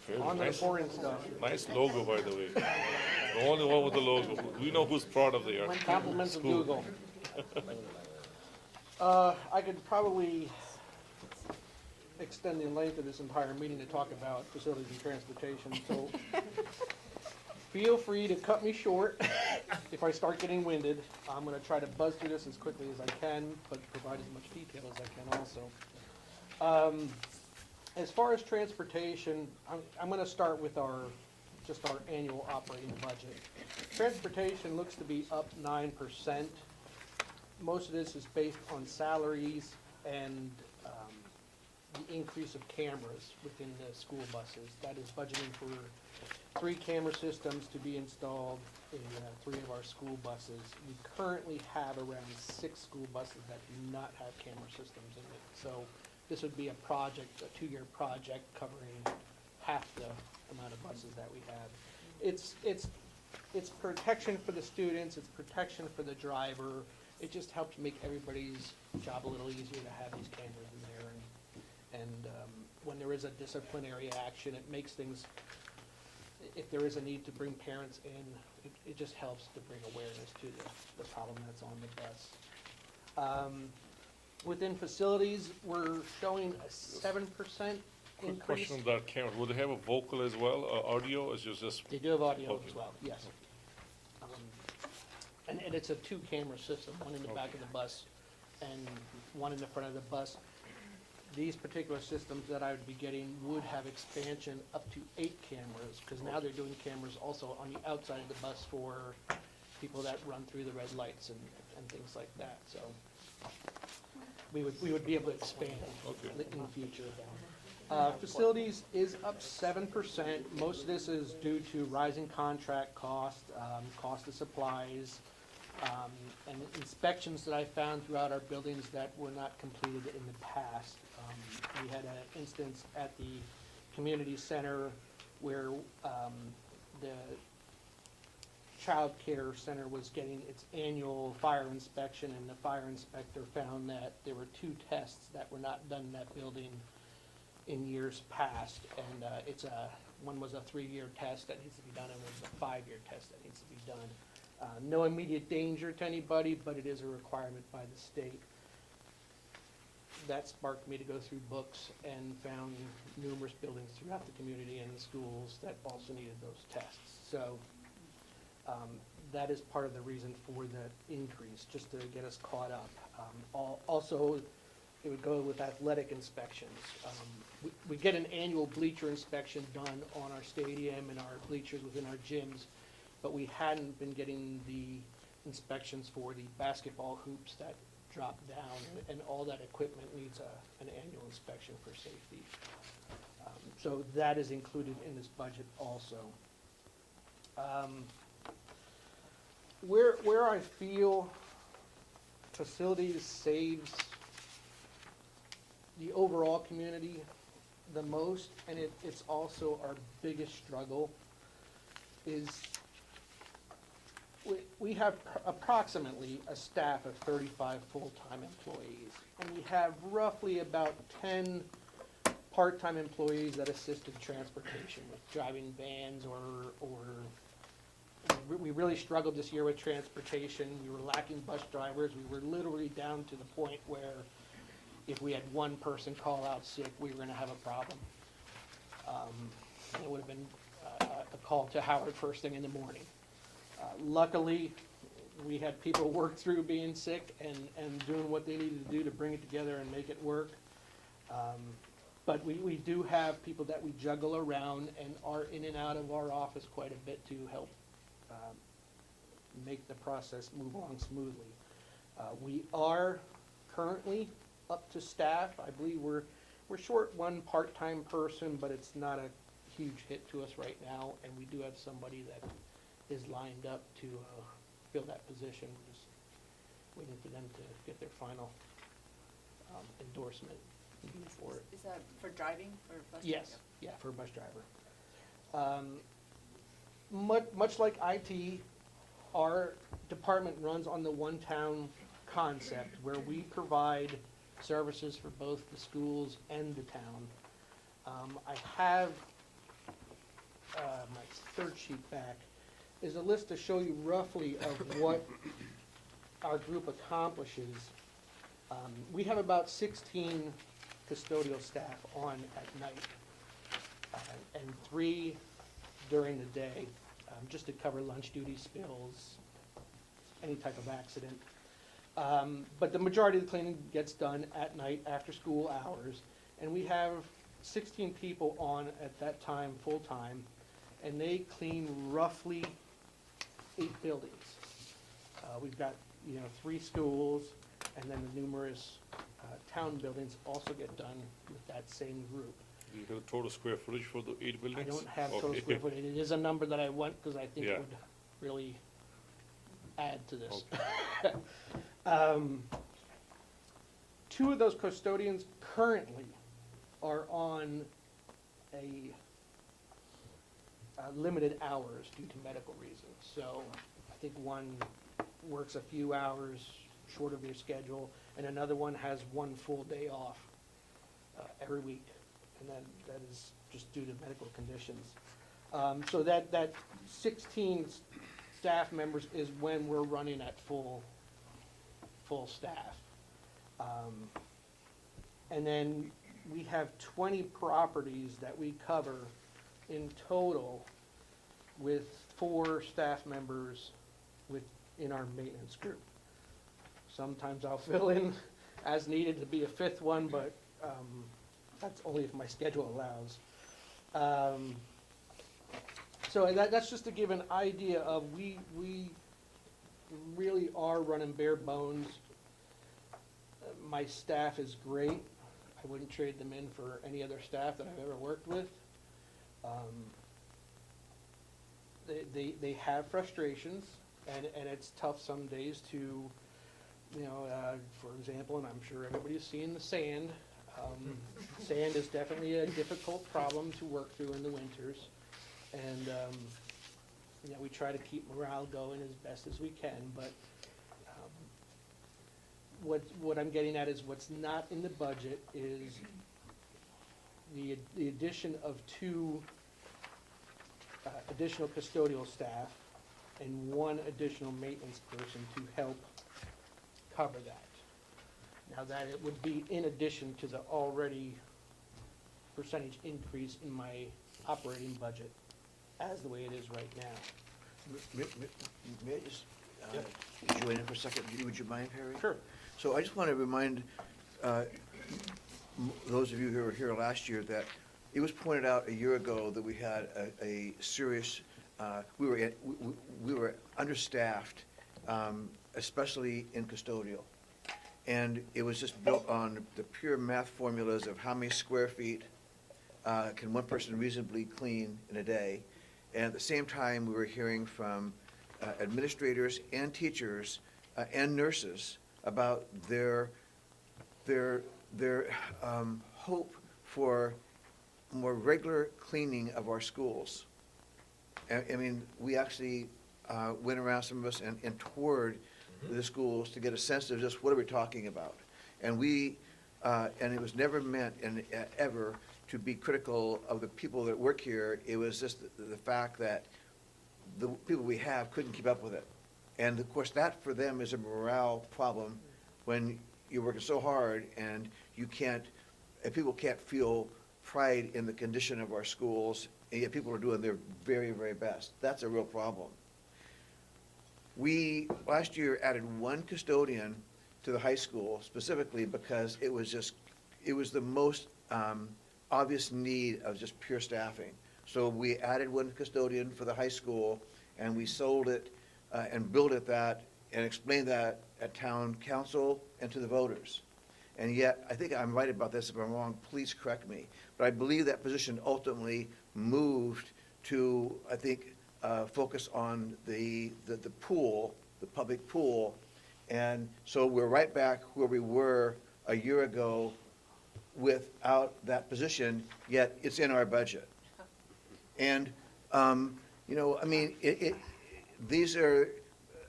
Very On to the nice, boring stuff. nice logo, by the way. The only one with the logo. We know who's proud of the Compliments of school. Google. I could probably extend the length of this entire meeting to talk about facilities and transportation, so feel free to cut me short if I start getting winded. I'm gonna try to buzz through this as quickly as I can, but provide as much detail as I can also. As far as transportation, I'm gonna start with just our annual operating budget. Transportation looks to be up 9%. Most of this is based on salaries and the increase of cameras within the school buses. That is budgeting for 3 camera systems to be installed in 3 of our school buses. We currently have around 6 school buses that do not have camera systems in it. So this would be a project, a 2-year project covering half the amount of buses that we have. It's protection for the students, it's protection for the driver. It just helps make everybody's job a little easier to have these cameras in there. And when there is a disciplinary action, it makes things, if there is a need to bring parents in, it just helps to bring awareness to the problem that's on the bus. Within facilities, we're showing a 7% Quick increase. question on that camera. Would they have a vocal as well, audio, or just? They do have audio Okay. as well, yes. And it's a 2-camera system, one in the back of the bus and one in the front of the bus. These particular systems that I would be getting would have expansion up to 8 cameras, because now they're doing cameras also on the outside of the bus for people that run through the red lights and things like that, so we would be able to expand in the future. Facilities is up 7%. Most of this is due to rising contract cost, cost of supplies, and inspections that I found throughout our buildings that were not completed in the past. We had an instance at the community center where the child care center was getting its annual fire inspection, and the fire inspector found that there were 2 tests that were not done in that building in years past, and one was a 3-year test that needs to be done, and one was a 5-year test that needs to be done. No immediate danger to anybody, but it is a requirement by the state. That sparked me to go through books and found numerous buildings throughout the community and the schools that also needed those tests. So that is part of the reason for the increase, just to get us caught up. Also, it would go with athletic inspections. We get an annual bleacher inspection done on our stadium and our bleachers within our gyms, but we hadn't been getting the inspections for the basketball hoops that drop down, and all that equipment needs an annual inspection for safety. So that is included in this budget also. Where I feel facilities saves the overall community the most, and it's also our biggest struggle, is we have approximately a staff of 35 full-time employees, and we have roughly about 10 part-time employees that assist in transportation with driving vans we really struggled this year with transportation. We were lacking bus drivers. We were literally down to the point where if we had one person call out sick, we were gonna have a problem. It would have been a call to Howard first thing in the morning. Luckily, we had people work through being sick and doing what they needed to do to bring it together and make it work. But we do have people that we juggle around and are in and out of our office quite a bit to help make the process move along smoothly. We are currently up to staff. I believe we're short one part-time person, but it's not a huge hit to us right now, and we do have somebody that is lined up to fill that position. We're just waiting for them to get their final endorsement for it. Is that for driving, for bus? Yes, yeah, for a bus driver. Much like IT, our department runs on the one-town concept where we provide services for both the schools and the town. I have, my third sheet back, is a list to show you roughly of what our group accomplishes. We have about 16 custodial staff on at night, and 3 during the day, just to cover lunch duty, spills, any type of accident. But the majority of the cleaning gets done at night after school hours, and we have 16 people on at that time, full-time, and they clean roughly 8 buildings. We've got, 3 schools, and then the numerous town buildings also get done with that same group. You have a total square footage for the 8 I buildings? don't have total Okay. square footage. It is a number that I want, because I think Yeah. it would really add to this. Okay. 2 of those custodians currently are on a limited hours due to medical reasons. So I think one works a few hours short of their schedule, and another one has 1 full day off every week, and that is just due to medical conditions. So that 16 staff members is when we're running at full staff. And then we have 20 properties that we cover in total with 4 staff members in our maintenance group. Sometimes I'll fill in as needed to be a 5th one, but that's only if my schedule allows. So that's just to give an idea of we really are running bare bones. My staff is great. I wouldn't trade them in for any other staff that I've ever worked with. They have frustrations, and it's tough some days to, for example, and I'm sure everybody's seen the sand. Sand is definitely a difficult problem to work through in the winters, and we try to keep morale going as best as we can, but what I'm getting at is what's not in the budget is the addition of 2 additional custodial staff and 1 additional maintenance person to help cover that. Now that it would be in addition to the already percentage increase in my operating budget as the way it is right now. May I just join in for a second? Would you mind, Harry? Sure. So I just want to remind those of you who were here last year that it was pointed out a year ago that we had a serious, we were understaffed, especially in custodial. And it was just built on the pure math formulas of how many square feet can one person reasonably clean in a day. And at the same time, we were hearing from administrators and teachers and nurses about their hope for more regular cleaning of our schools. I mean, we actually went around, some of us, and toured the schools to get a sense of just what are we talking about. And and it was never meant ever to be critical of the people that work here. It was just the fact that the people we have couldn't keep up with it. And of course, that for them is a morale problem when you're working so hard and people can't feel pride in the condition of our schools, and yet people are doing their very, very best. That's a real problem. We, last year, added 1 custodian to the high school specifically because it was the most obvious need of just pure staffing. So we added 1 custodian for the high school, and we sold it and billed it that and explained that at town council and to the voters. And yet, I think I'm right about this. If I'm wrong, please correct me. But I believe that position ultimately moved to, I think, focus on the pool, the public pool. And so we're right back where we were a year ago without that position, yet it's in our budget. And, I mean, these are,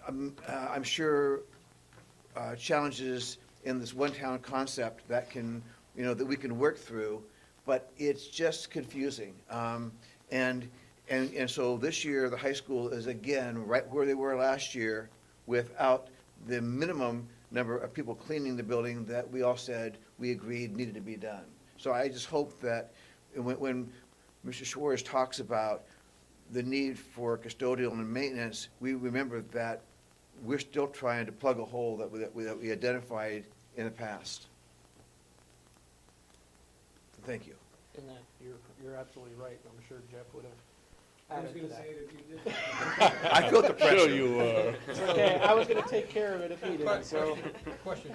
I'm sure, challenges in this one-town concept that can, you know, that we can work through, but it's just confusing. And so this year, the high school is again right where they were last year without the minimum number of people cleaning the building that we all said we agreed needed to be done. So I just hope that when Mr. Schwartz talks about the need for custodial and maintenance, we remember that we're still trying to plug a hole that we identified in the past. Thank you. And you're absolutely right. I'm sure Jeff would have I was added to gonna that. say it if you did. I felt the pressure. Sure you were. Okay, I was gonna take care of it if he did, so. Question,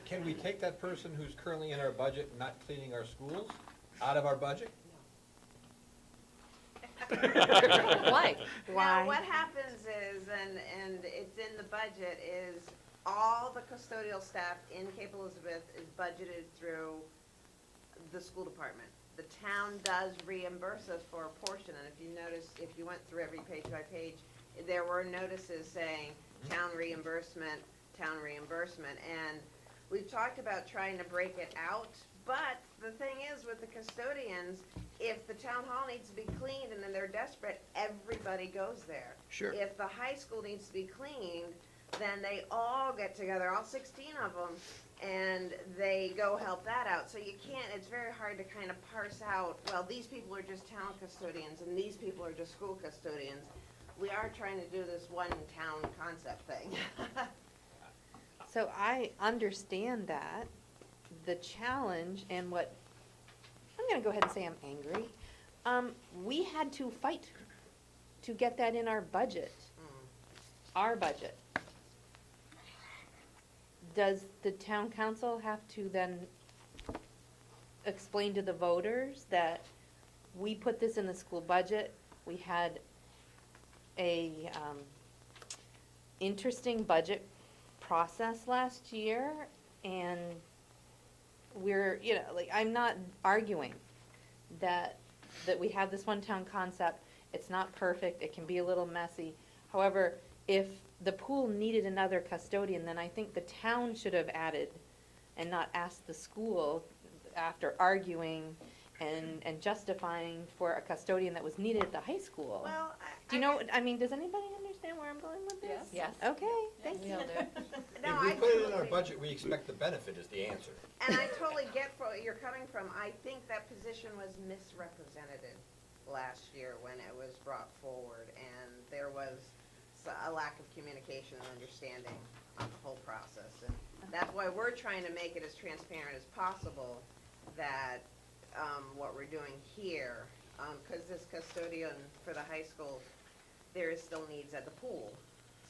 can we take that person who's currently in our budget, not cleaning our schools, out of our budget? Why? Now, what happens is, and it's in the budget, is all the custodial staff in Cape Elizabeth is budgeted through the school department. The town does reimburse us for a portion, and if you notice, if you went through every page by page, there were notices saying town reimbursement, and we've talked about trying to break it out, but the thing is with the custodians, if the town hall needs to be cleaned and then they're desperate, everybody goes there. Sure. If the high school needs to be cleaned, then they all get together, all 16 of them, and they go help that out. So you can't, it's very hard to kind of parse out, well, these people are just town custodians and these people are just school custodians. We are trying to do this one town concept thing. So I understand that, the challenge and what, I'm gonna go ahead and say I'm angry. We had to fight to get that in our budget, our budget. Does the town council have to then explain to the voters that we put this in the school budget? We had a, interesting budget process last year, and we're, you know, like, I'm not arguing that we have this one-town concept. It's not perfect, it can be a little messy. However, if the pool needed another custodian, then I think the town should have added and not asked the school, after arguing and justifying for a custodian that was needed at the high school. Well, Do you know, I mean, does anybody understand where I'm going with this? Yes. Okay, thank you. No, If we I put it in our totally- budget, we expect the benefit is the answer. And I totally get where you're coming from. I think that position was misrepresented last year when it was brought forward, and there was a lack of communication and understanding on the whole process. And that's why we're trying to make it as transparent as possible that, what we're doing here, because this custodian for the high school, there is still needs at the pool.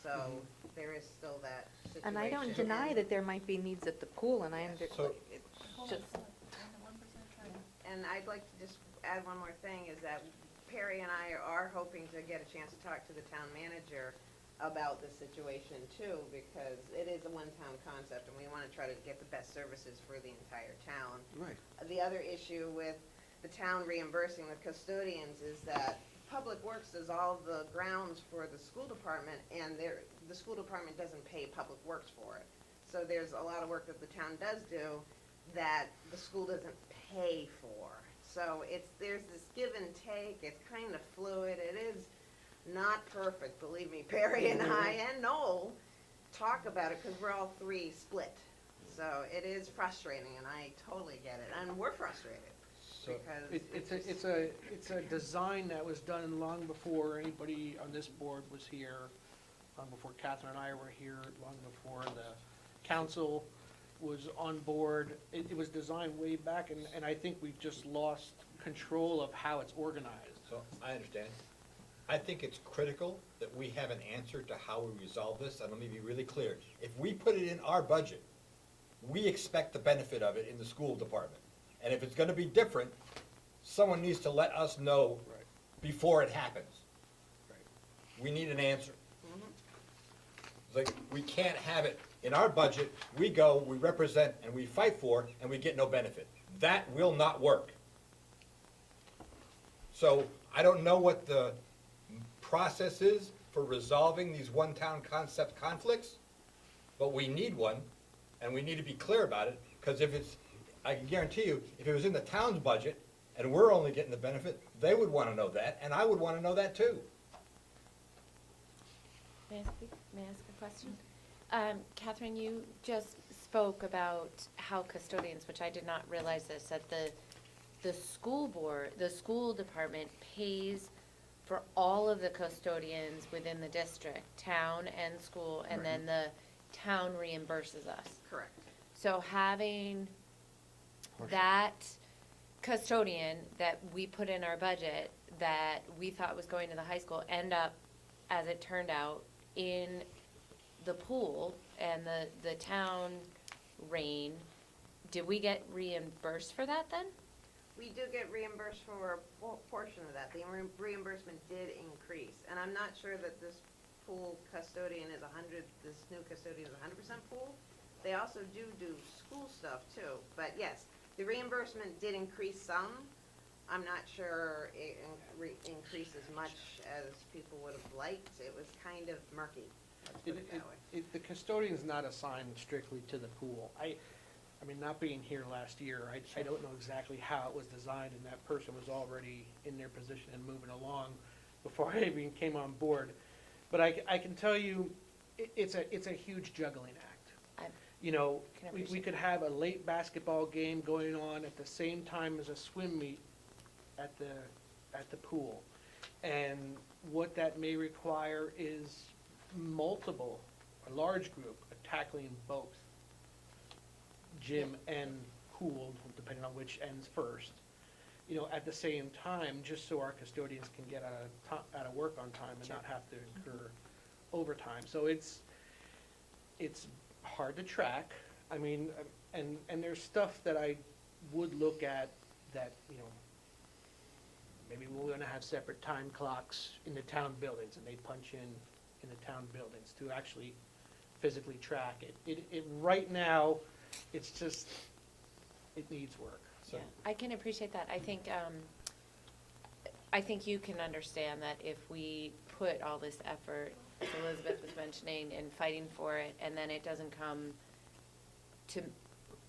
So there is still that situation. And I don't deny that there might be needs at the pool, and I So- it's just, And I'd like to just add one more thing, is that Perry and I are hoping to get a chance to talk to the town manager about this situation too, because it is a one-town concept, and we want to try to get the best services for the entire town. Right. The other issue with the town reimbursing the custodians is that Public Works does all the grounds for the school department, and the school department doesn't pay Public Works for it. So there's a lot of work that the town does do that the school doesn't pay for. So there's this give and take, it's kind of fluid, it is not perfect, believe me. Perry and I and Noel talk about it, because we're all three split. So it is frustrating, and I totally get it, and we're frustrated. So, Because It's a design that was done long before anybody on this board was here, long before Catherine and I were here, long before the council was on board. It was designed way back, and I think we've just lost control of how it's organized. so I understand. I think it's critical that we have an answer to how we resolve this, and let me be really clear. If we put it in our budget, we expect the benefit of it in the school department. And if it's gonna be different, someone needs to let us know Right. before it happens. Right. We need an answer. It's like, we can't have it in our budget, we go, we represent, and we fight for, and we get no benefit. That will not work. So, I don't know what the process is for resolving these one-town concept conflicts, but we need one. And we need to be clear about it, because if it's, I can guarantee you, if it was in the town's budget, and we're only getting the benefit, they would wanna know that, and I would wanna know that too. May I ask a question? Catherine, you just spoke about how custodians, which I did not realize this, that the school board, the school department pays for all of the custodians within the district, town and school, and then the town reimburses us. Correct. So having that custodian that we put in our budget, that we thought was going to the high school, end up, as it turned out, in the pool and the town reign, did we get reimbursed for that then? We do get reimbursed for a portion of that. The reimbursement did increase. And I'm not sure that this pool custodian is this new custodian is 100% pool. They also do school stuff too. But yes, the reimbursement did increase some. I'm not sure it increased as much as people would have liked. It was kind of murky, let's put it that way. The custodian's not assigned strictly to the pool. I mean, not being here last year, I don't know exactly how it was designed, and that person was already in their position and moving along before I even came on board. But I can tell you, it's a huge juggling act. You know, Can we appreciate could have a late basketball game going on at the same time as a swim meet at the pool. And what that may require is a large group tackling both gym and pool, depending on which ends first, you know, at the same time, just so our custodians can get out of work on time and not have to incur overtime. So it's hard to track. I mean, and there's stuff that I would look at that, you know, maybe we're gonna have separate time clocks in the town buildings, and they punch in the town buildings to actually physically track it. Right now, it's just, it needs work. So, Yeah, I can appreciate that. I think you can understand that if we put all this effort, as Elizabeth was mentioning, in fighting for it, and then it doesn't come to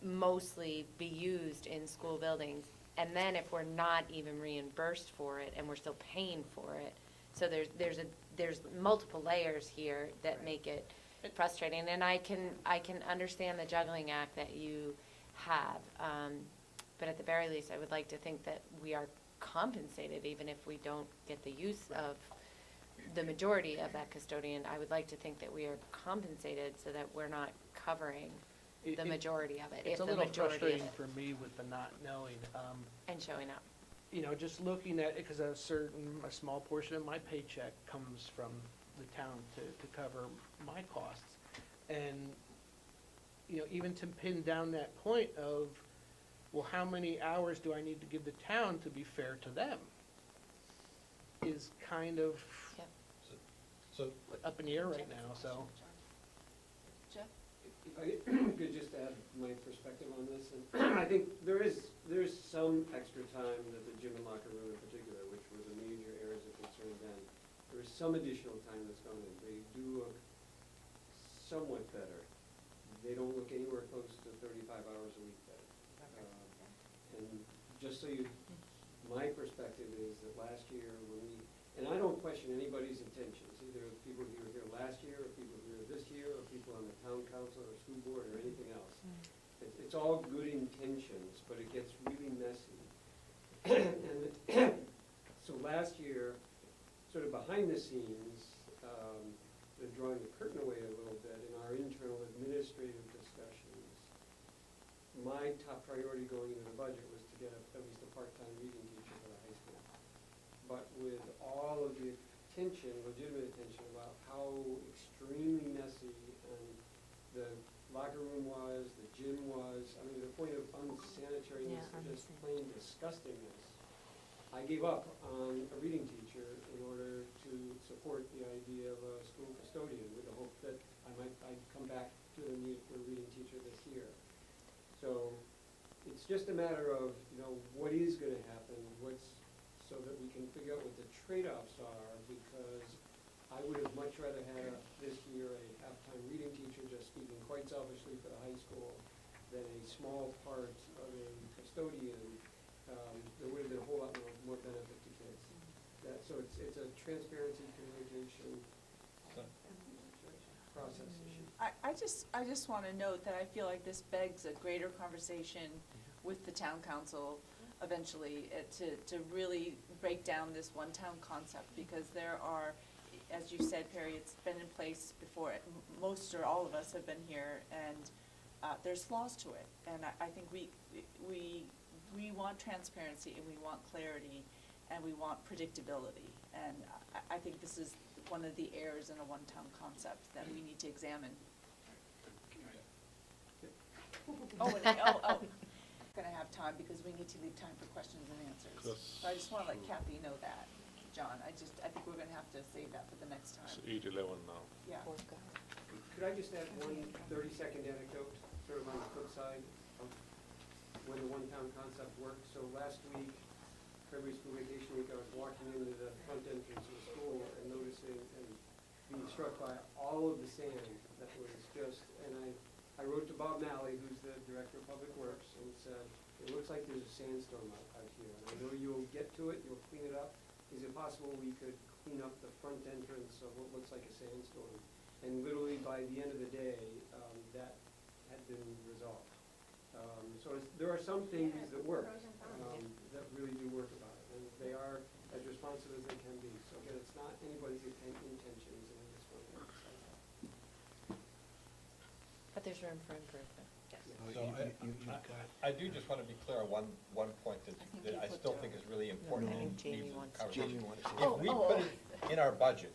mostly be used in school buildings, and then if we're not even reimbursed for it, and we're still paying for it, so there's multiple layers here that make it frustrating, and I can understand the juggling act that you have, but at the very least, I would like to think that we are compensated, even if we don't get the use of the majority of that custodian. I would like to think that we are compensated so that we're not covering the majority of it, It's a if the little majority of frustrating it, for me with the not knowing. and showing up. You know, just looking at it, because a small portion of my paycheck comes from the town to cover my costs. And, you know, even to pin down that point of, well, how many hours do I need to give the town to be fair to them? Is kind of Yep. so, up in the air right now, so. If I could just add my perspective on this, and I think there's some extra time that the gym and locker room in particular, which were the major areas of concern then, there is some additional time that's gone in. They do look somewhat better. They don't look anywhere close to 35 hours a week better. And just so you, my perspective is that last year when and I don't question anybody's intentions, either people who were here last year, or people who were this year, or people on the town council or school board or anything else. It's all good intentions, but it gets really messy. And so last year, sort of behind the scenes, drawing the curtain away a little bit in our internal administrative discussions, my top priority going into the budget was to get at least a part-time reading teacher for the high school. But with all of the attention, legitimate attention about how extremely messy and the locker room was, the gym was, I mean, to the point of unsanitariness, Yeah, just plain disgustingness, I gave up on a reading teacher in order to support the idea of a school custodian with the hope that I'd come back to the need for a reading teacher this year. So it's just a matter of, you know, what is gonna happen, so that we can figure out what the trade-offs are, because I would have much rather had this year a halftime reading teacher, just speaking quite selfishly for the high school, than a small part of a custodian. There would have been a whole lot more benefit to kids. So it's a transparency, communication process issue. I just want to note that I feel like this begs a greater conversation with the town council eventually, to really break down this one-town concept, because there are, as you said, Perry, it's been in place before, most or all of us have been here, and there's flaws to it. And I think we want transparency, and we want clarity, and we want predictability. And I think this is one of the errors in a one-town concept that we need to examine. Gonna have time, because we need to leave time for questions and answers. That's So I just wanna let Kathy know that, John. I think we're gonna have to save that for the next It's time. 8:11 now. Yeah. Could I just add one 30-second anecdote, sort of on the flip side of when the one-town concept worked? So last week, February school vacation week, I was walking into the front entrance of the school and noticing and being struck by all of the sand that was just, and I wrote to Bob Malley, who's the Director of Public Works, and said, it looks like there's a sandstorm out here. And I know you'll get to it, you'll clean it up. Is it possible we could clean up the front entrance of what looks like a sandstorm? And literally by the end of the day, that had been resolved. There are some things that work, that really do work about it. And they are as responsive as they can be. So again, it's not anybody's intentions, and I just want to emphasize that. But there's room for improvement. So I do just want to be clear on one point that I still think is really important I and think Jamie needs wants to- conversation. Jamie wanted to say If we put it in our budget,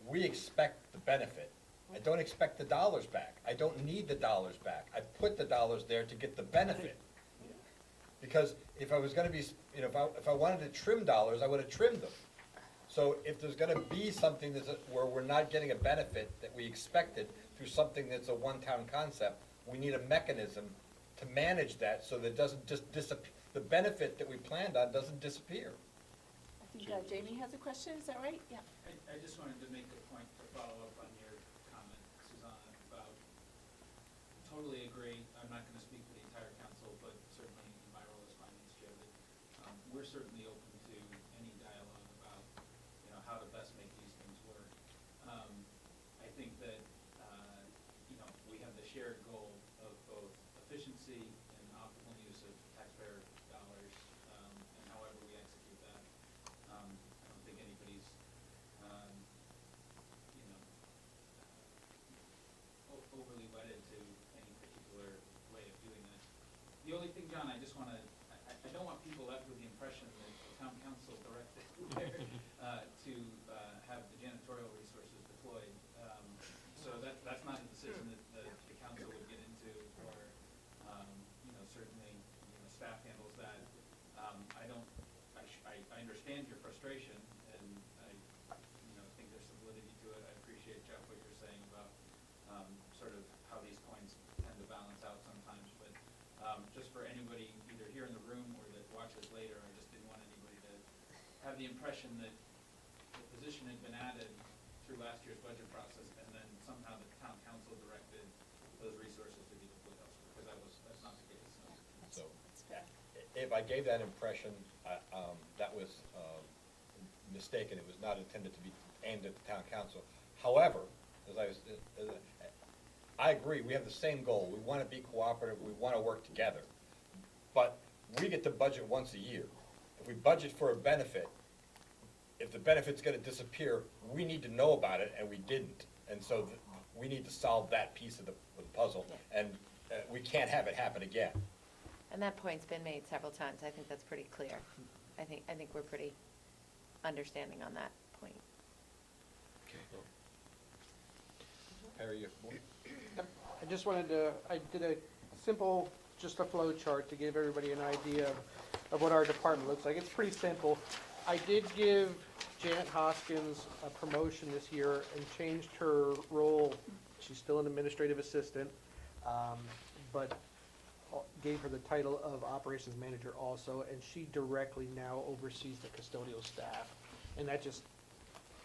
we expect the benefit. I don't expect the dollars back. I don't need the dollars back. I put the dollars there to get the benefit. Because if I was gonna be, if I wanted to trim dollars, I would have trimmed them. So if there's gonna be something where we're not getting a benefit that we expected through something that's a one-town concept, we need a mechanism to manage that so that it doesn't just disappear, the benefit that we planned on doesn't disappear. I think Jamie has a question, is that right? Yeah. I just wanted to make a point to follow up on your comment, Susanna, about, totally agree, I'm not gonna speak for the entire council, but certainly in my role as finance chair, that, we're certainly open to any dialogue about, how to best make these things work. I think that, we have the shared goal of both efficiency and optimal use of taxpayer dollars, and however we execute that. I don't think anybody's, overly wedded to any particular way of doing that. The only thing, John, I just wanna, I don't want people left with the impression that the town council directed to have the janitorial resources deployed. So that's not a decision that the council would get into, or, certainly, staff handles that. I understand your frustration, and I think there's some validity to it. I appreciate, Jeff, what you're saying about, sort of how these coins tend to balance out sometimes, but, just for anybody either here in the room or that watches later, I just didn't want anybody to have the impression that the position had been added through last year's budget process, and then somehow the town council directed those resources to be deployed elsewhere, because that's not the case. So That's fair. if I gave that impression, that was mistaken. It was not intended to be aimed at the town council. However, I agree, we have the same goal. We want to be cooperative, we want to work together. But we get to budget once a year. If we budget for a benefit, if the benefit's going to disappear, we need to know about it, and we didn't. And so we need to solve that piece of the puzzle, Yeah. and we can't have it happen again. And that point's been made several times. I think that's pretty clear. I think we're pretty understanding on that point. Perry, I just wanted to, I did a simple, just a flow chart to give everybody an idea of what our department looks like. It's pretty simple. I did give Janet Hoskins a promotion this year and changed her role. She's still an administrative assistant, but gave her the title of operations manager also, and she directly now oversees the custodial staff. And that just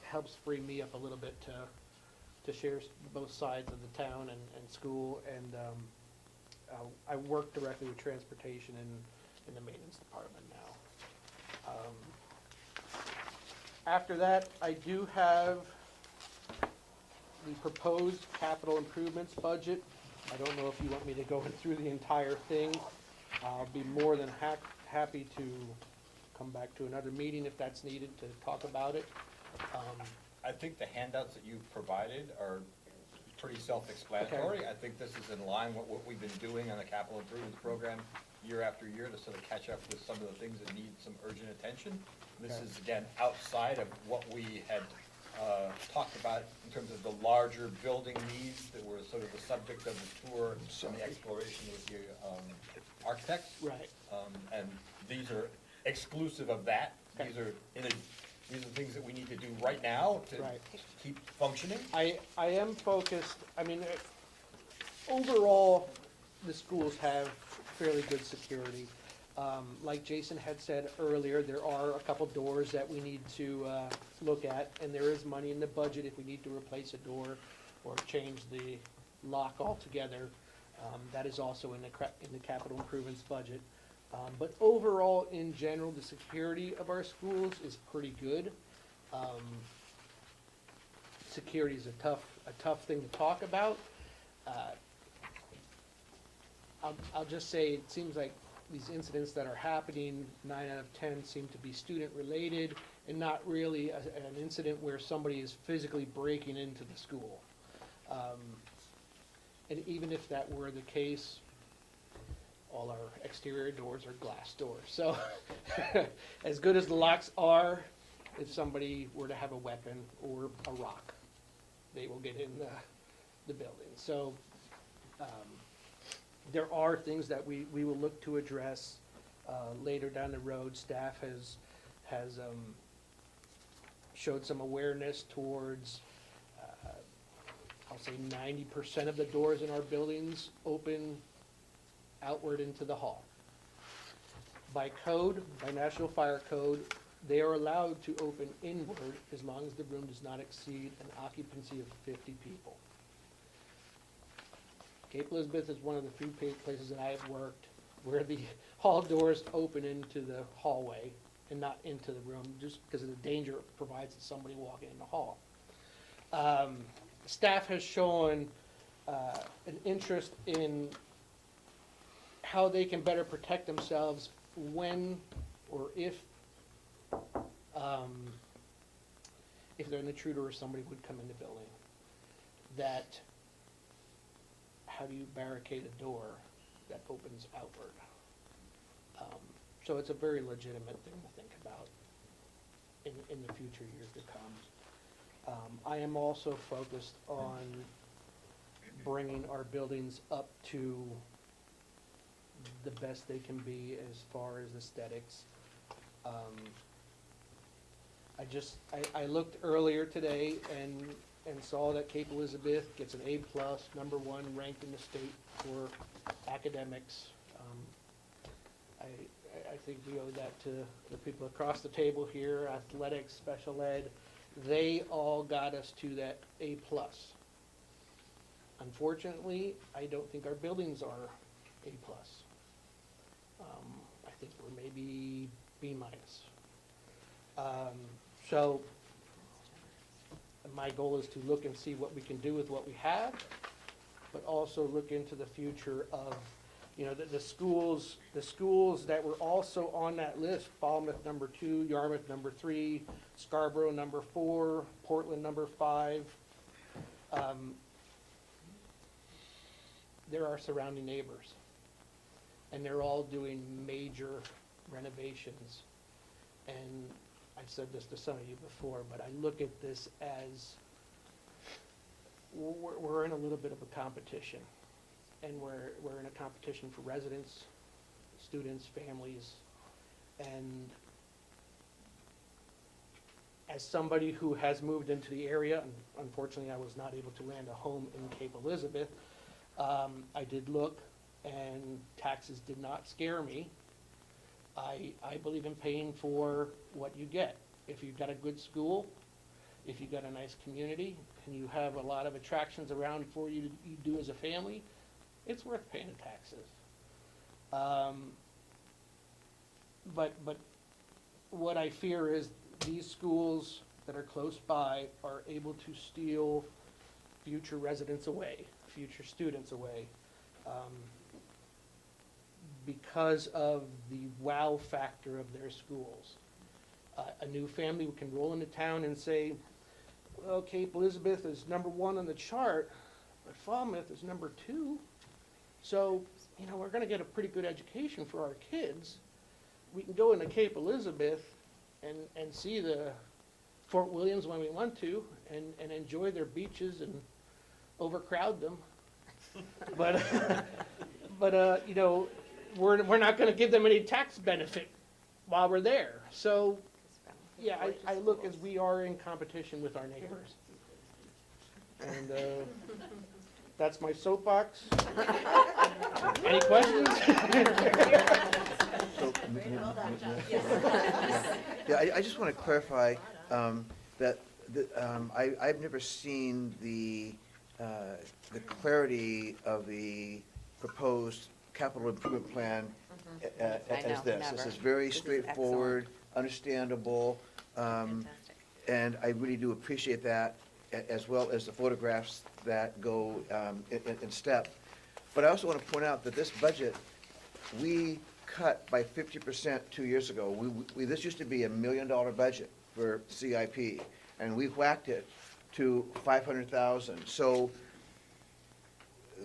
helps free me up a little bit to share both sides of the town and school, and I work directly with transportation in the maintenance department now. After that, I do have the proposed capital improvements budget. I don't know if you want me to go through the entire thing. I'll be more than happy to come back to another meeting if that's needed to talk about it. I think the handouts that you've provided are pretty self-explanatory. I think this is in line with what we've been doing on the capital improvements program year after year to sort of catch up with some of the things that need some urgent attention. This Okay. is, again, outside of what we had talked about in terms of the larger building needs that were sort of the subject of the tour and the exploration with the architects. Right. And these are exclusive of that. Okay. These are things that we need to do right now to Right. keep functioning. I am focused, I mean, overall, the schools have fairly good security. Like Jason had said earlier, there are a couple doors that we need to look at, and there is money in the budget if we need to replace a door or change the lock altogether. That is also in the capital improvements budget. But overall, in general, the security of our schools is pretty good. Security is a tough thing to talk about. I'll just say, it seems like these incidents that are happening, 9 out of 10 seem to be student-related, and not really an incident where somebody is physically breaking into the school. And even if that were the case, all our exterior doors are glass doors. So as good as the locks are, if somebody were to have a weapon or a rock, they will get in the building. So there are things that we will look to address later down the road. Staff has showed some awareness towards, I'll say 90% of the doors in our buildings open outward into the hall. By code, by National Fire Code, they are allowed to open inward as long as the room does not exceed an occupancy of 50 people. Cape Elizabeth is one of the few places that I have worked where the hall doors open into the hallway and not into the room, just because of the danger it provides to somebody walking in the hall. Staff has shown an interest in how they can better protect themselves when or if an intruder or somebody would come in the building. That, how do you barricade a door that opens outward? So it's a very legitimate thing to think about in the future years to come. I am also focused on bringing our buildings up to the best they can be as far as aesthetics. I looked earlier today and saw that Cape Elizabeth gets an A+, #1 ranked in the state for academics. I think we owe that to the people across the table here, athletics, special ed. They all got us to that A+. Unfortunately, I don't think our buildings are A+. I think we're maybe B-. So my goal is to look and see what we can do with what we have, but also look into the future of, the schools that were also on that list: Falmouth #2, Yarmouth #3, Scarborough #4, Portland #5. There are surrounding neighbors, and they're all doing major renovations. And I've said this to some of you before, but I look at this as we're in a little bit of a competition. And we're in a competition for residents, students, families. And as somebody who has moved into the area, and unfortunately I was not able to land a home in Cape Elizabeth, I did look, and taxes did not scare me. I believe in paying for what you get. If you've got a good school, if you got a nice community and you have a lot of attractions around for you to you do as a family, it's worth paying the taxes. But what I fear is these schools that are close by are able to steal future residents away, future students away, because of the wow factor of their schools. A new family can roll into town and say, well, Cape Elizabeth is #1 on the chart, but Falmouth is #2. So, you know, we're gonna get a pretty good education for our kids. We can go into Cape Elizabeth and see the Fort Williams when we want to, and enjoy their beaches and overcrowd them. But, you know, we're not gonna give them any tax benefit while we're there. So, yeah, I look as we are in competition with our neighbors. And, that's my soapbox. Any questions? So- Yeah, I just want to clarify that I've never seen the clarity of the proposed capital improvement plan I as know, this. This never. is very This is straightforward, understandable, Fantastic. and I really do appreciate that, as well as the photographs that go in step. But I also want to point out that this budget, we cut by 50% 2 years ago. This used to be $1 million budget for CIP, and we whacked it to 500,000. So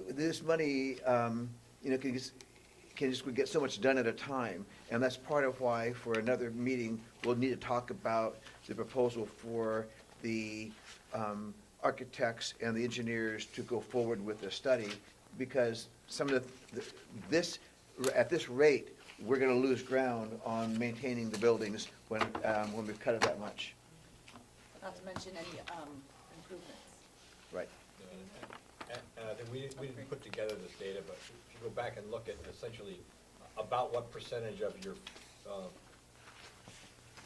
this money, you know, can just we get so much done at a time, and that's part of why, for another meeting, we'll need to talk about the proposal for the architects and the engineers to go forward with the study, because some of this, at this rate, we're gonna lose ground on maintaining the buildings when we cut it that much. Not to mention any improvements. Right. And I think we didn't put together this data, but if you go back and look at essentially about what percentage of your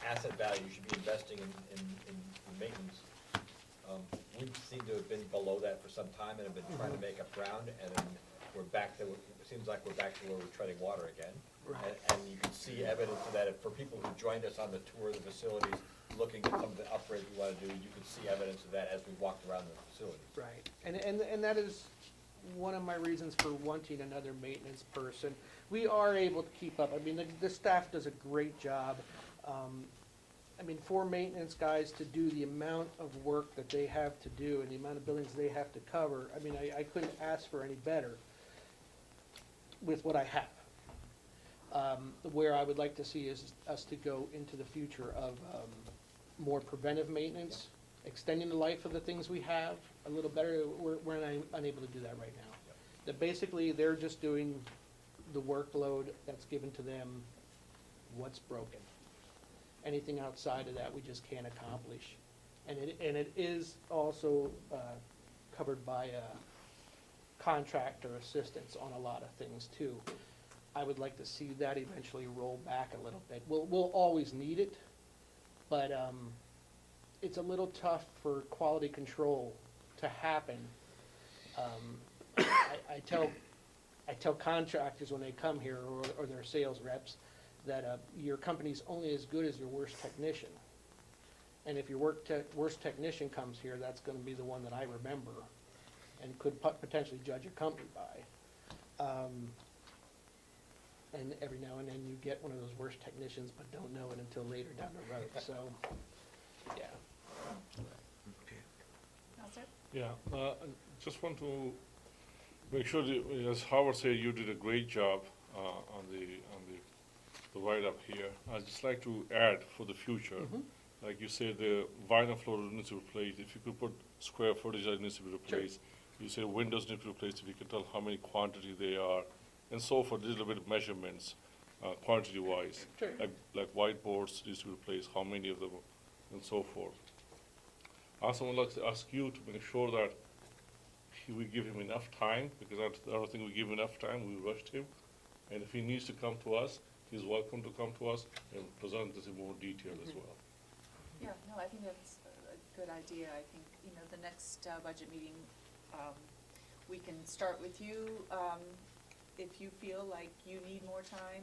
asset value you should be investing in maintenance, we seem to have been below that for some time and have been trying to make up ground, and then we're back to, it seems like we're back to where we're treading water again. Right. And you can see evidence of that. For people who joined us on the tour of the facilities, looking at some of the upgrades we want to do, you can see evidence of that as we walked around the facilities. Right, and that is one of my reasons for wanting another maintenance person. We are able to keep up. I mean, the staff does a great job. I mean, for maintenance guys to do the amount of work that they have to do and the amount of buildings they have to cover, I mean, I couldn't ask for any better with what I have. Where I would like to see is us to go into the future of more preventive maintenance, extending the life of the things we have a little better. We're unable to do that right now. That basically, they're just doing the workload that's given to them, what's broken. Anything outside of that, we just can't accomplish. And it is also covered by contractor assistance on a lot of things too. I would like to see that eventually roll back a little bit. We'll always need it, but it's a little tough for quality control to happen. I tell contractors when they come here, or their sales reps, that your company's only as good as your worst technician. And if your worst technician comes here, that's gonna be the one that I remember and could potentially judge a company by. And every now and then you get one of those worst technicians, but don't know it until later down the road, so, yeah. Counselor? Yeah, I just want to make sure that, as Howard said, you did a great job on the write-up here. I'd just like to add for the future, like you said, the vinyl floor needs to be replaced. If you could put square footage that needs to be replaced. You say windows need to be replaced, if you can tell how many quantity they are, and so forth, a little bit of measurements, quantity-wise. Sure. Like whiteboards needs to be replaced, how many of them, and so forth. I also would like to ask you to make sure that we give him enough time, because I don't think we give him enough time, we rushed him. And if he needs to come to us, he's welcome to come to us and present this in more detail as well. Yeah, no, I think good idea. I think, the next budget meeting, we can start with you, if you feel like you need more time,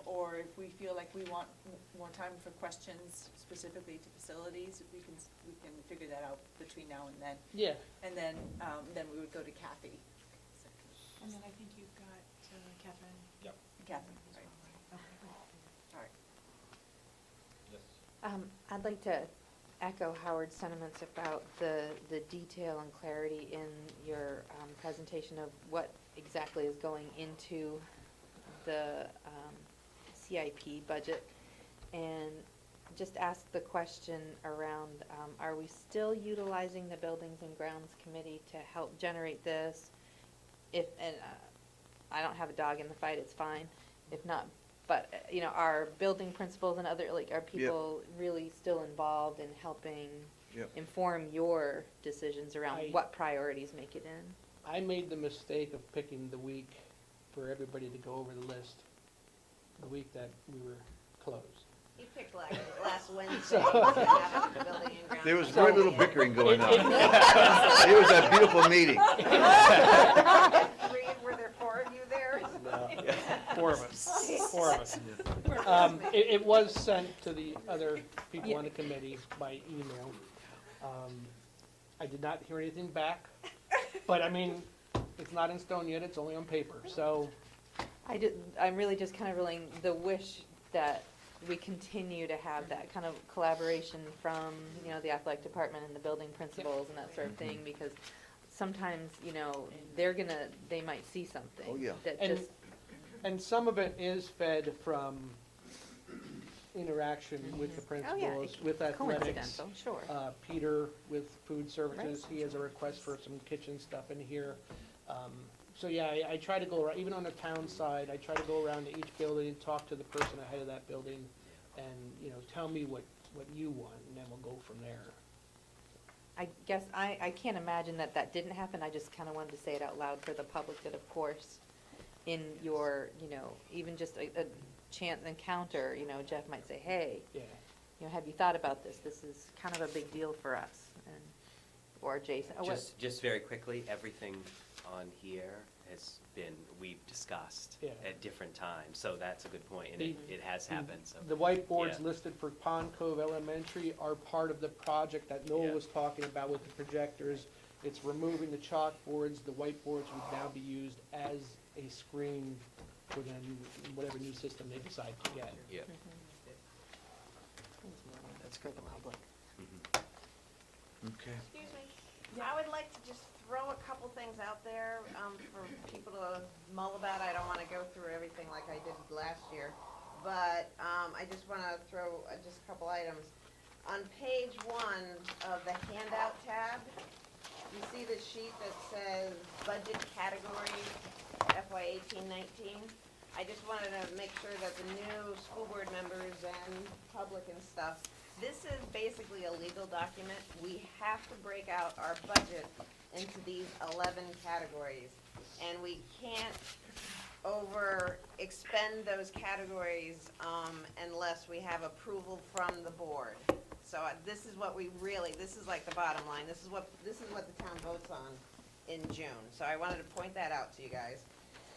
or if we feel like we want more time for questions specifically to facilities, we can figure that out between now and then. Yeah, And then we would go to Kathy. And then I think you've got Catherine. Yep, Kathy, as right. well, right? All right. yes. I'd like to echo Howard's sentiments about the detail and clarity in your presentation of what exactly is going into the CIP budget. And just ask the question around, are we still utilizing the Buildings and Grounds Committee to help generate this? And I don't have a dog in the fight, it's fine. If not, but, are building principals and other, are people really still involved in helping Yep. inform your decisions around what priorities make it in? I made the mistake of picking the week for everybody to go over the list, the week that we were closed. You picked last Wednesday. So- to have the building and grounds There was committee. very little bickering going on. It was a beautiful meeting. Were there 4 of you there? Four of us. It was sent to the other people on the committee by email. I did not hear anything back, but I mean, it's not in stone yet, it's only on paper, so. I'm really just kind of relaying the wish that we continue to have that kind of collaboration from, the athletic department and the building principals and that sort of thing, because sometimes, they might see something. Oh, yeah. That And- just, And some of it is fed from interaction with the oh yeah, principals, with athletics. coincidental, sure. Peter with food services, Right. he has a request for some kitchen stuff in here. So yeah, I try to go around, even on the town side, I try to go around to each building and talk to the person ahead of that building and, tell me what you want, and then we'll go from there. I guess I can't imagine that didn't happen. I just kind of wanted to say it out loud for the public that, of course, in your, even just a chance encounter, Jeff might say, hey, Yeah. have you thought about this? This is kind of a big deal for us. Or Jason, or what? Just very quickly, everything on here has been, we've discussed Yeah. at different times, so that's a good point, and it has happened, so. The whiteboards Yeah. listed for Pond Cove Elementary are part of the project that Noel Yeah. was talking about with the projectors. It's removing the chalkboards, the whiteboards would now be used as a screen for them, whatever new system they decide to get. Yeah. That's for the public. Okay. Excuse me. I would like to just throw a couple things out there for people to mull about. I don't want to go through everything like I did last year, but I just want to throw just a couple items. On page 1 of the handout tab, you see the sheet that says budget categories FY 18-19. I just wanted to make sure that the new school board members and public and stuff, this is basically a legal document. We have to break out our budget into these 11 categories. And we can't expend those categories unless we have approval from the board. So this is what this is like the bottom line. This is what the town votes on in June. So I wanted to point that out to you guys.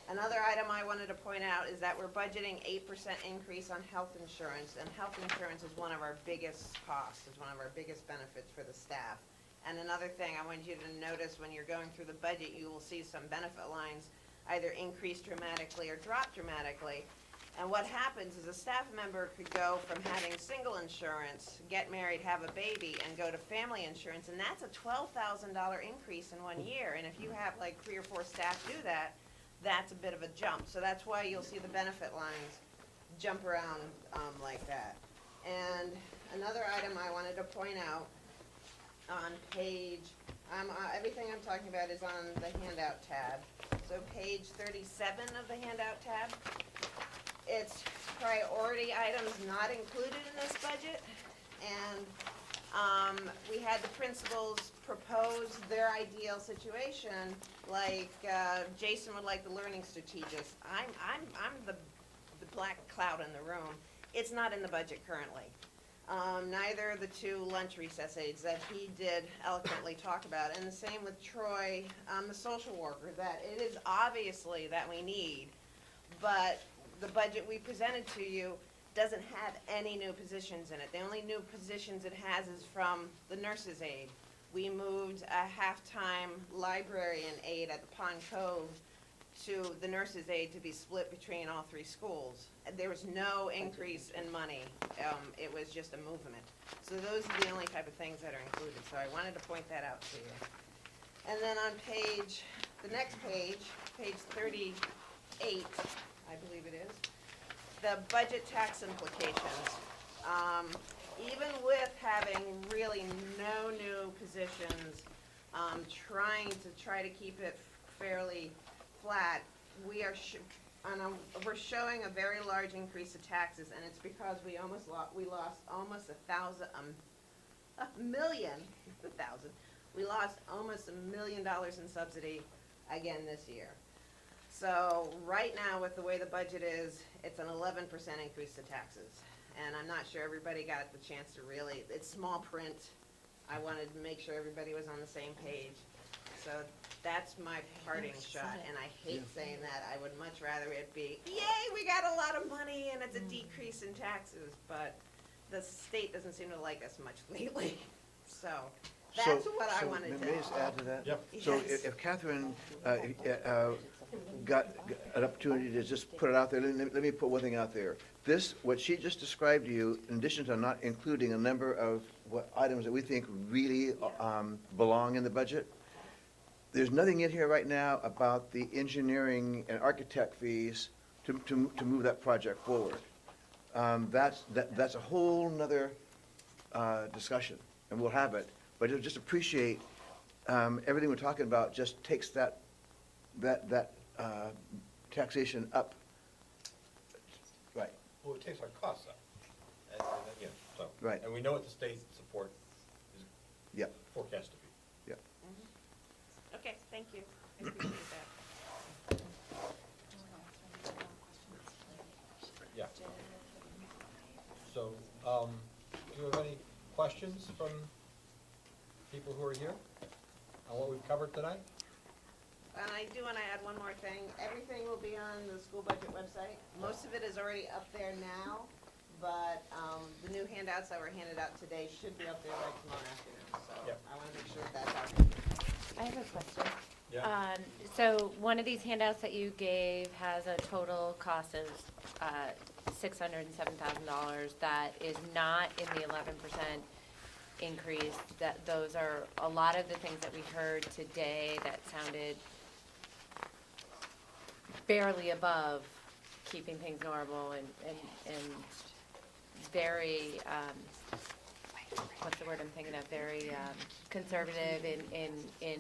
Another item I wanted to point out is that we're budgeting 8% increase on health insurance, and health insurance is one of our biggest costs, is one of our biggest benefits for the staff. And another thing I want you to notice when you're going through the budget, you will see some benefit lines either increase dramatically or drop dramatically. And what happens is a staff member could go from having single insurance, get married, have a baby, and go to family insurance, and that's a $12,000 increase in 1 year. And if you have like 3 or 4 staff do that, that's a bit of a jump. So that's why you'll see the benefit lines jump around like that. And another item I wanted to point out on page, everything I'm talking about is on the handout tab. So page 37 of the handout tab, it's priority items not included in this budget. And we had the principals propose their ideal situation, like Jason would like the learning strategist. I'm the black cloud in the room. It's not in the budget currently. neither of the two lunch recess aides that he did eloquently talk about, and the same with Troy, the social worker, that it is obviously that we need, but the budget we presented to you doesn't have any new positions in it. The only new positions it has is from the nurse's aide. We moved a half-time librarian aide at the Pond Cove to the nurse's aide to be split between all three schools. There was no increase in money. It was just a movement. So those are the only type of things that are included. So I wanted to point that out to you. And then on the next page, page 38, I believe it is, the budget tax implications. Even with having really no new positions, trying to keep it fairly flat, we're showing a very large increase of taxes, and it's because we lost almost we lost almost $1 million in subsidy again this year. So right now, with the way the budget is, it's an 11% increase to taxes. And I'm not sure everybody got the chance to it's small print. I wanted to make sure everybody was on the same page. So that's my parting shot, and I hate saying that. I would much rather it be, yay, we got a lot of money and it's a decrease in taxes, but the state doesn't seem to like us much lately. So that's what I wanted to. May I just add to that? Yep. So Yes. if Catherine got an opportunity to just put it out there, let me put one thing out there. What she just described to you, in addition to not including a number of items that we think really belong in the budget, there's nothing in here right now about the engineering and architect fees to move that project forward. That's a whole nother discussion, and we'll have it. But just appreciate everything we're talking about just takes that taxation up. Right. Well, it takes our costs up. Yeah, so. Right. And we know what the state support is Yep. forecast to be. Yep. Okay, thank you. I appreciate that. Yeah. So, do you have any questions from people who are here on what we've covered tonight? And I do want to add one more thing. Everything will be on the school budget website. Most of it is already up there now, but the new handouts that were handed out today should be up there like tomorrow afternoon. So Yep. I want to make sure that's out there. I have a question. Yeah. So one of these handouts that you gave has a total cost of $607,000 that is not in the 11% increase. That those are a lot of the things that we heard today that sounded barely above keeping things normal and very, what's the word I'm thinking of, very conservative in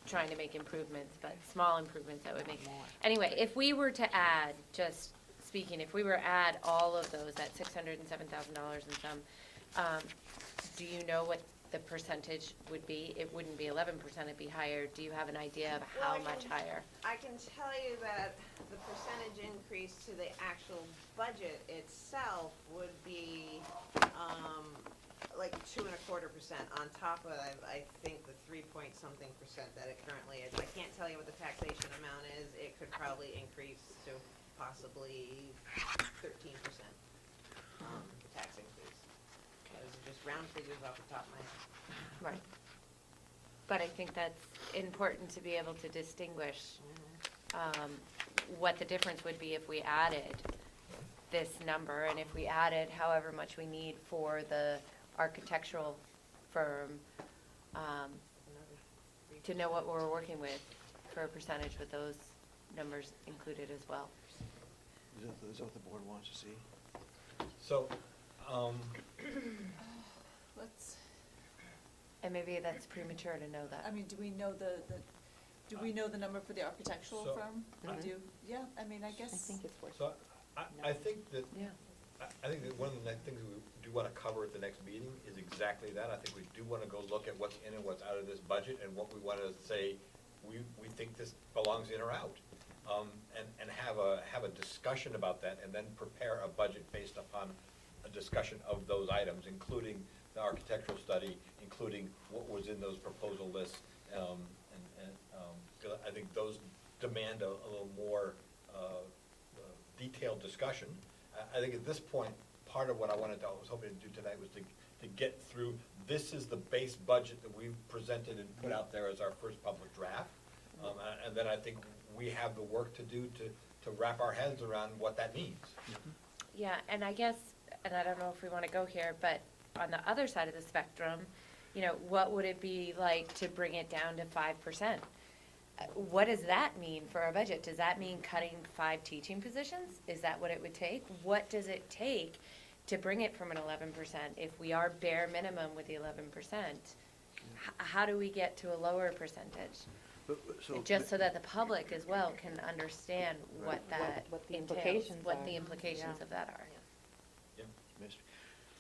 trying to make improvements, but small improvements that would make. Anyway, if we were to add, just speaking, if we were to add all of those, that $607,000 and some, do you know what the percentage would be? It wouldn't be 11%, it'd be higher. Do you have an idea of how much higher? I can tell you that the percentage increase to the actual budget itself would be like 2.25% on top of, I think, the 3-point-something% that it currently is. I can't tell you what the taxation amount is. It could probably increase to possibly 13% tax increase. Those are just round figures off the top of my head. Right. But I think that's important to be able to distinguish what the difference would be if we added this number, and if we added however much we need for the architectural firm, to know what we're working with for a percentage with those numbers included as well. Is that what the board wants to see? So, Let's, And maybe that's premature to know that. I mean, do we know the number for the architectural So- firm? We Mhm. do, yeah, I mean, I I guess. think it's worth. so I think that, Yeah. I think that one of the next things we do want to cover at the next meeting is exactly that. I think we do want to go look at what's in and what's out of this budget, and what we want to say, we think this belongs in or out. And have a discussion about that, and then prepare a budget based upon discussion of those items, including the architectural study, including what was in those proposal lists. 'Cause I think those demand a little more detailed discussion. I think at this point, part of what I was hoping to do tonight was to get through, this is the base budget that we've presented and put out there as our first public draft. And then I think we have the work to do to wrap our heads around what that means. Yeah, and I guess, and I don't know if we want to go here, but on the other side of the spectrum, what would it be like to bring it down to 5%? What does that mean for our budget? Does that mean cutting 5 teaching positions? Is that what it would take? What does it take to bring it from an 11%? If we are bare minimum with the 11%, how do we get to a lower percentage? Just so that the public as well can understand what that What the entails, implications what are. the implications Yeah. of that are.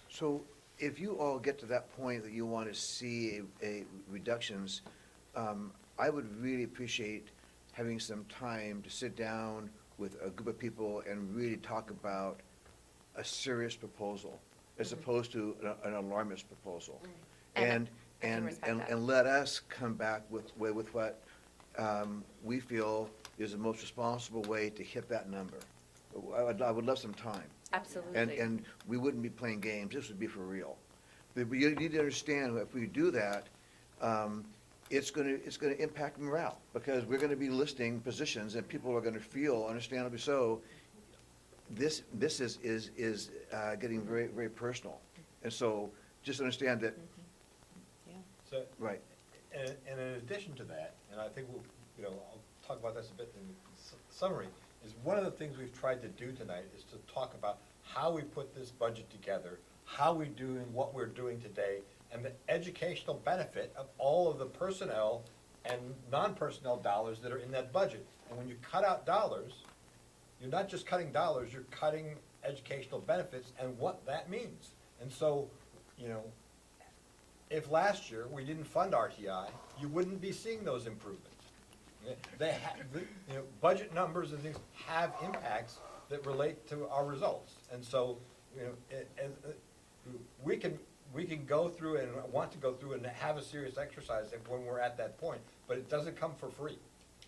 So if you all get to that point that you want to see a reductions, I would really appreciate having some time to sit down with a group of people and really talk about a serious proposal, as opposed to an alarmist proposal. And I can And, respect and, that. and let us come back with what we feel is the most responsible way to hit that number. I would love some time. Absolutely. And we wouldn't be playing games, this would be for real. But you need to understand, if we do that, it's gonna impact morale, because we're gonna be listing positions, and people are gonna feel, understandably so, this is getting very, very personal. And so, just understand that, Yeah. So, right, and in addition to that, and I think I'll talk about this a bit in summary, is one of the things we've tried to do tonight is to talk about how we put this budget together, how we're doing what we're doing today, and the educational benefit of all of the personnel and non-personnel dollars that are in that budget. And when you cut out dollars, you're not just cutting dollars, you're cutting educational benefits and what that means. And so, if last year we didn't fund RTI, you wouldn't be seeing those improvements. Budget numbers and things have impacts that relate to our results. And so, we can go through and want to go through and have a serious exercise when we're at that point, but it doesn't come for free.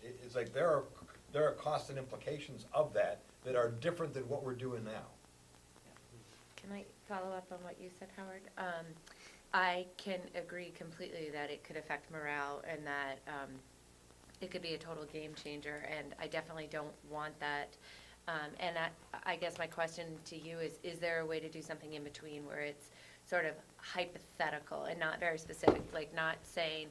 It's like there are costs and implications of that are different than what we're doing now. Can I follow up on what you said, Howard? I can agree completely that it could affect morale and that it could be a total game changer, and I definitely don't want that. And I guess my question to you is there a way to do something in between where it's sort of hypothetical and not very specific, like not saying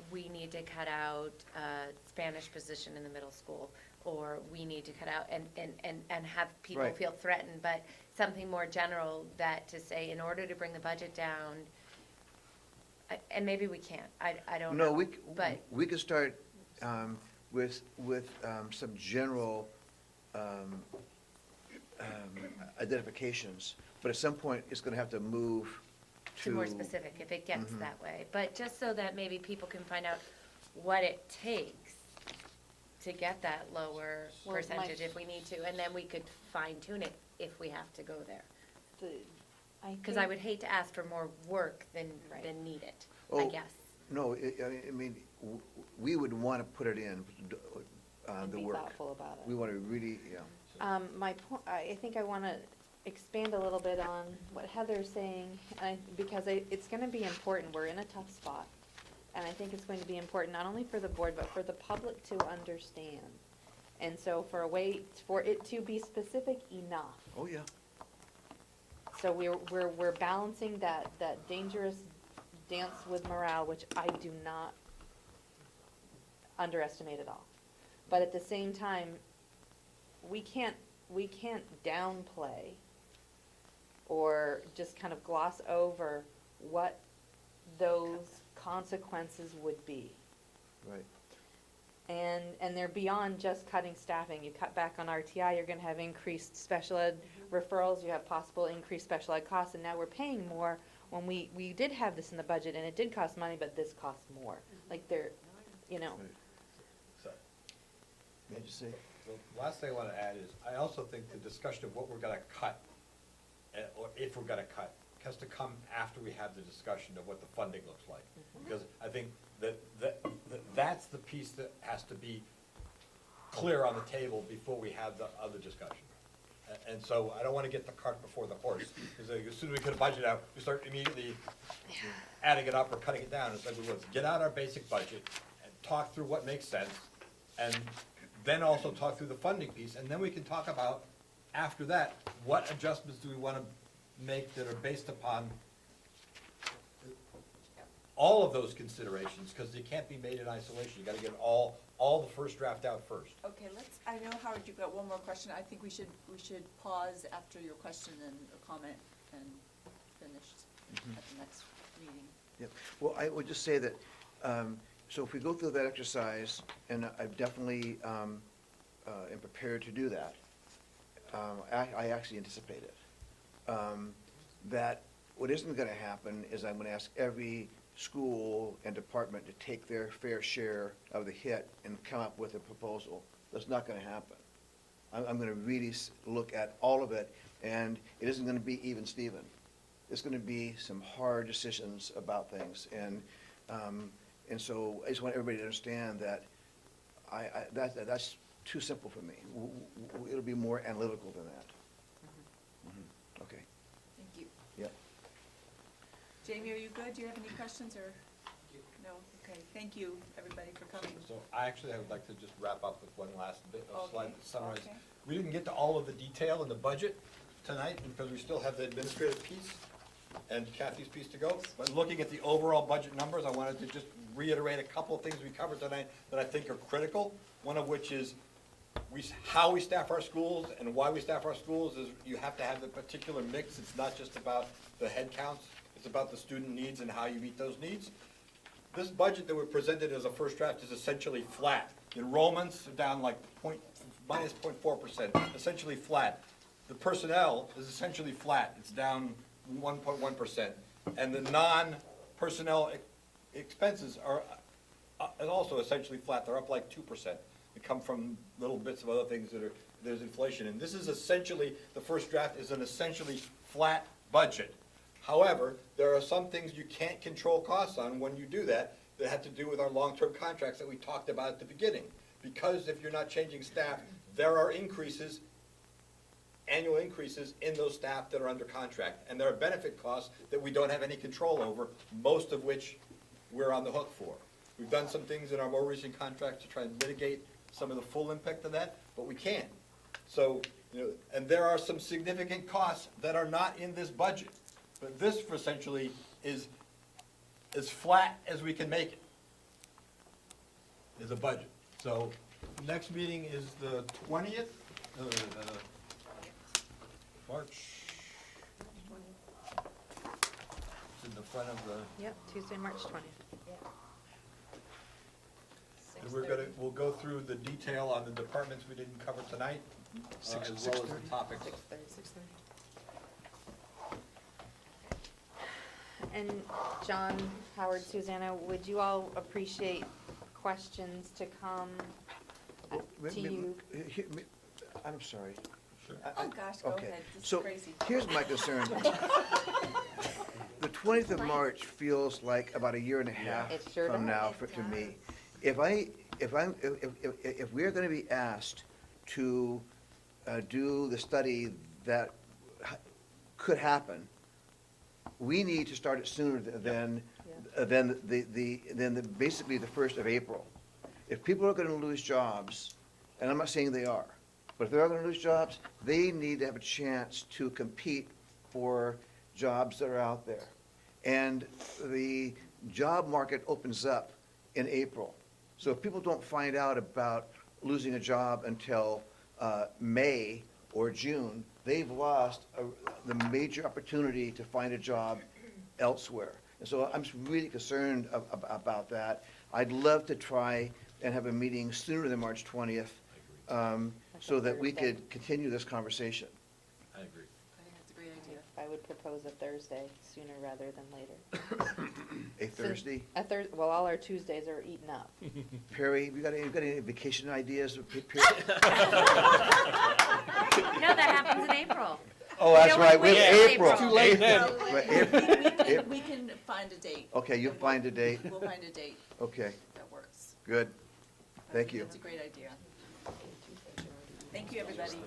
we need to cut out a Spanish position in the middle school, or we need to cut out and have people Right. feel threatened, but something more general that to say, in order to bring the budget down, and maybe we can't, I don't know. no, but- we could start with some general identifications, but at some point, it's gonna have to move To more specific, if it gets Mhm. that way, but just so that maybe people can find out what it takes to get that lower Well, my- percentage if we need to, and then we could fine tune it if we have to go there. Because I think- would hate to ask for more work than Right. needed, I Oh, guess. No, I mean, we would want to put it in, And the be work. thoughtful about it. We want to really, My point, I think I want to expand a little bit on what Heather's saying, because it's going to be important. We're in a tough spot. And I think it's going to be important, not only for the board, but for the public to understand. And so for it to be specific enough. oh, yeah. So we're balancing that dangerous dance with morale, which I do not underestimate at all. But at the same time, we can't downplay or just kind of gloss over what those consequences would be. Right. And they're beyond just cutting staffing. You cut back on RTI, you're gonna have increased special ed referrals, you have possible increased special ed costs, and now we're paying more when we did have this in the budget, and it did cost money, but this costs more. Like they're, Right. So, May I just say? the last thing I want to add is, I also think the discussion of what we're going to cut, or if we're gonna cut, has to come after we have the discussion of what the funding looks like. Because I think that's the piece that has to be clear on the table before we have the other discussion. And so I don't wanna get the cart before the horse, because as soon as we put a budget out, we start immediately adding it up or cutting it down. It's like, let's get out our basic budget and talk through what makes sense, and then also talk through the funding piece, and then we can talk about, after that, what adjustments do we wanna make that are based upon all of those considerations, because they can't be made in isolation. You gotta get all the first draft out first. Okay, I know, Howard, you've got one more question. I think we should pause after your question and a comment and finish at the next meeting. Yep. Well, I would just say that, so if we go through that exercise, and I definitely am prepared to do that, I actually anticipate it. That what isn't gonna happen is I'm gonna ask every school and department to take their fair share of the hit and come up with a proposal. That's not gonna happen. I'm gonna really look at all of it, and it isn't gonna be even Steven. It's gonna be some hard decisions about things, and so I just want everybody to understand that that's too simple for me. It'll be more analytical than that. Okay, Thank you. yep. Jamie, are you good? Do you have any questions, or? No? Okay, thank you, everybody, for coming. So I actually would like to just wrap up with one last bit of slide Okay, to summarize. okay. We didn't get to all of the detail in the budget tonight because we still have the administrative piece and Kathy's piece to go. But looking at the overall budget numbers, I wanted to just reiterate a couple of things we covered tonight that I think are critical. One of which is how we staff our schools and why we staff our schools is you have to have the particular mix. It's not just about the head counts. It's about the student needs and how you meet those needs. This budget that we presented as a first draft is essentially flat. Enrollments are down like minus 0.4%, essentially flat. The personnel is essentially flat. It's down 1.1%. And the non-personnel expenses are also essentially flat. They're up like 2%. They come from little bits of other things there's inflation. And this is essentially, the first draft is an essentially flat budget. However, there are some things you can't control costs on when you do that have to do with our long-term contracts that we talked about at the beginning. Because if you're not changing staff, there are increases, annual increases in those staff that are under contract. And there are benefit costs that we don't have any control over, most of which we're on the hook for. We've done some things in our more recent contracts to try and mitigate some of the full impact of that, but we can't. So, and there are some significant costs that are not in this budget. But this essentially is as flat as we can make it, is a budget. So, next meeting is the 20th, March. It's in the front of the, Yep, Tuesday, March 20th. and we'll go through the detail on the departments we didn't cover tonight, as well as the topics. 6:30. And John, Howard, Susanna, would you all appreciate questions to come to you? I'm sorry. Sure. Oh, gosh, go Okay. ahead. This is So crazy. here's my concern. The 20th of March feels like about a year and a half It sure from does. now to me. If we're gonna be asked to do the study that could happen, we need to start it sooner than basically the 1st of April. If people are gonna lose jobs, and I'm not saying they are, but if they are gonna lose jobs, they need to have a chance to compete for jobs that are out there. And the job market opens up in April. So if people don't find out about losing a job until May or June, they've lost the major opportunity to find a job elsewhere. And so I'm really concerned about that. I'd love to try and have a meeting sooner than March 20th, so that we could continue this conversation. I agree. I think that's a great idea. I would propose a Thursday, sooner rather than later. A Thursday. Well, all our Tuesdays are eaten up. Perry, you got any vacation ideas? No, that happens in April. Oh, that's Yeah, right, wait, with wait, April. Too late then. Right, We April. can, we can find a date. Okay, you'll find a date. We'll find a date Okay, that works. good. I Thank think you. That's a great idea. Thank you, everybody.